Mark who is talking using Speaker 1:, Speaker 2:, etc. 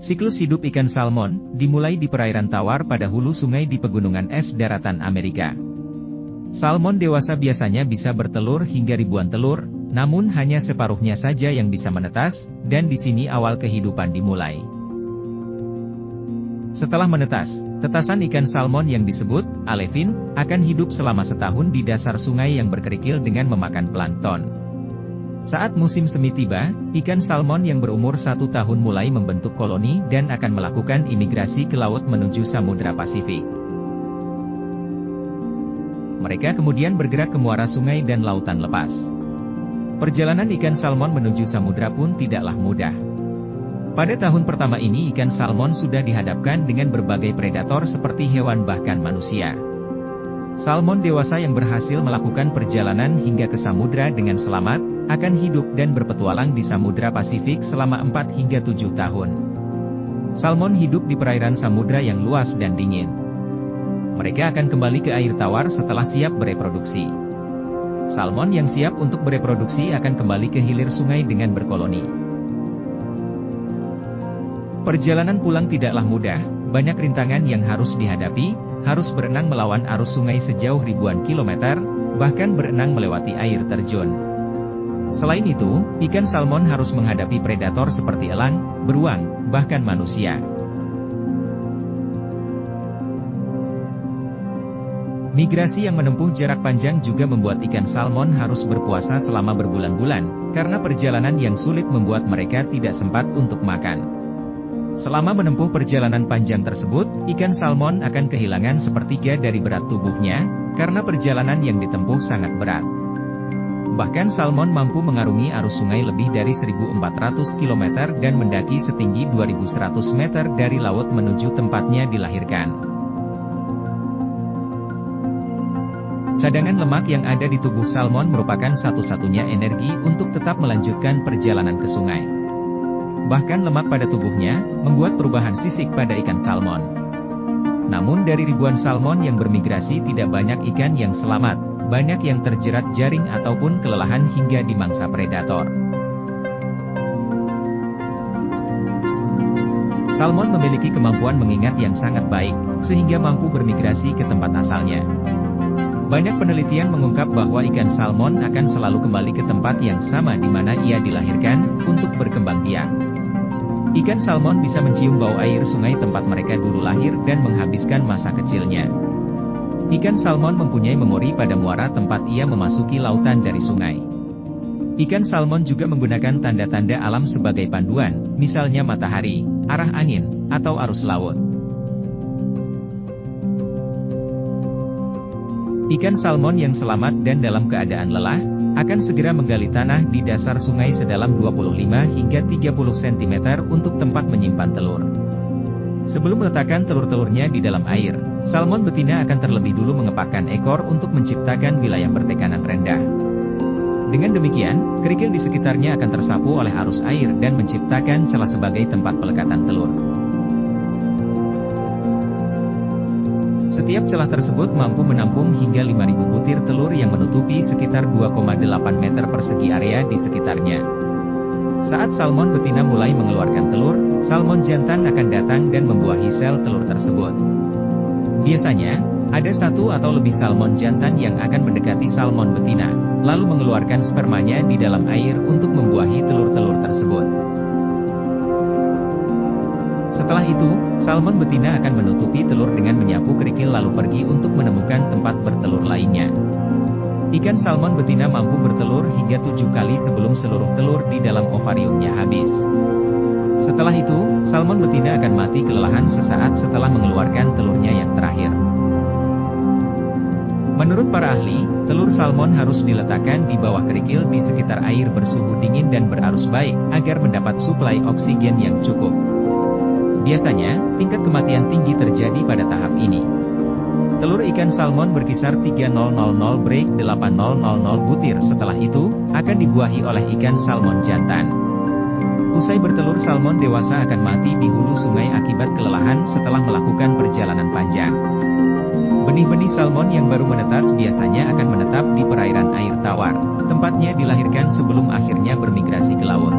Speaker 1: Siklus hidup ikan salmon dimulai di perairan tawar pada hulu sungai di pegunungan es daratan Amerika. Salmon dewasa biasanya bisa bertelur hingga ribuan telur, namun hanya separuhnya saja yang bisa menetas, dan di sini awal kehidupan dimulai. Setelah menetas, tetasan ikan salmon yang disebut alevin akan hidup selama setahun di dasar sungai yang berkerikil dengan memakan plankton. Saat musim semi tiba, ikan salmon yang berumur 1 tahun mulai membentuk koloni dan akan melakukan imigrasi ke laut menuju Samudra Pasifik. Mereka kemudian bergerak ke muara sungai dan lautan lepas. Perjalanan ikan salmon menuju samudra pun tidaklah mudah. Pada tahun pertama ini ikan salmon sudah dihadapkan dengan berbagai predator seperti hewan bahkan manusia. Salmon dewasa yang berhasil melakukan perjalanan hingga ke samudra dengan selamat, akan hidup dan berpetualang di Samudra Pasifik selama 4 hingga 7 tahun. Salmon hidup di perairan samudra yang luas dan dingin. Mereka akan kembali ke air tawar setelah siap bereproduksi. Salmon yang siap untuk bereproduksi akan kembali ke hilir sungai dengan berkoloni. Perjalanan pulang tidaklah mudah, banyak rintangan yang harus dihadapi, harus berenang melawan arus sungai sejauh ribuan kilometer, bahkan berenang melewati air terjun. Selain itu, ikan salmon harus menghadapi predator seperti elang, beruang, bahkan manusia. Migrasi yang menempuh jarak panjang juga membuat ikan salmon harus berpuasa selama berbulan-bulan, karena perjalanan yang sulit membuat mereka tidak sempat untuk makan. Selama menempuh perjalanan panjang tersebut, ikan salmon akan kehilangan sepertiga dari berat tubuhnya, karena perjalanan yang ditempuh sangat berat. Bahkan salmon mampu mengarungi arus sungai lebih dari 1.400 km dan mendaki setinggi 2.100 meter dari laut menuju tempatnya dilahirkan. Cadangan lemak yang ada di tubuh salmon merupakan satu-satunya energi untuk tetap melanjutkan perjalanan ke sungai. Bahkan lemak pada tubuhnya membuat perubahan sisik pada ikan salmon. Namun dari ribuan salmon yang bermigrasi tidak banyak ikan yang selamat. Banyak yang terjerat jaring ataupun kelelahan hingga dimangsa predator. Salmon memiliki kemampuan mengingat yang sangat baik, sehingga mampu bermigrasi ke tempat asalnya. Banyak penelitian mengungkap bahwa ikan salmon akan selalu kembali ke tempat yang sama di mana ia dilahirkan, untuk berkembang biak. Ikan salmon bisa mencium bau air sungai tempat mereka dulu lahir dan menghabiskan masa kecilnya. Ikan salmon mempunyai memori pada muara tempat ia memasuki lautan dari sungai. Ikan salmon juga menggunakan tanda-tanda alam sebagai panduan, misalnya matahari, arah angin, atau arus laut. Ikan salmon yang selamat dan dalam keadaan lelah, akan segera menggali tanah di dasar sungai sedalam 25 hingga 30 cm untuk tempat menyimpan telur. Sebelum meletakkan telur-telurnya di dalam air, salmon betina akan terlebih dulu mengepakkan ekor untuk menciptakan wilayah bertekanan rendah. Dengan demikian, kerikil di sekitarnya akan tersapu oleh arus air dan menciptakan celah sebagai tempat pelekatan telur. Setiap celah tersebut mampu menampung hingga 5.000 butir telur yang menutupi sekitar 2,8 meter persegi area di sekitarnya. Saat salmon betina mulai mengeluarkan telur, salmon jantan akan datang dan membuahi sel telur tersebut. Biasanya, ada 1 atau lebih salmon jantan yang akan mendekati salmon betina, lalu mengeluarkan spermanya di dalam air untuk membuahi telur-telur tersebut. Setelah itu, salmon betina akan menutupi telur dengan menyapu kerikil lalu pergi untuk menemukan tempat bertelur lainnya. Ikan salmon betina mampu bertelur hingga 7 kali sebelum seluruh telur di dalam ovariumnya habis. Setelah itu, salmon betina akan mati kelelahan sesaat setelah mengeluarkan telurnya yang terakhir. Menurut para ahli, telur salmon harus diletakkan di bawah kerikil di sekitar air bersuhu dingin dan berarus baik, agar mendapat suplai oksigen yang cukup. Biasanya, tingkat kematian tinggi terjadi pada tahap ini. Telur ikan salmon berkisar 3.000 break 8.000 butir. Setelah itu, akan dibuahi oleh ikan salmon jantan. Usai bertelur, salmon dewasa akan mati di hulu sungai akibat kelelahan setelah melakukan perjalanan panjang. Benih-benih salmon yang baru menetas biasanya akan menetap di perairan air tawar, tempatnya dilahirkan sebelum akhirnya bermigrasi ke laut.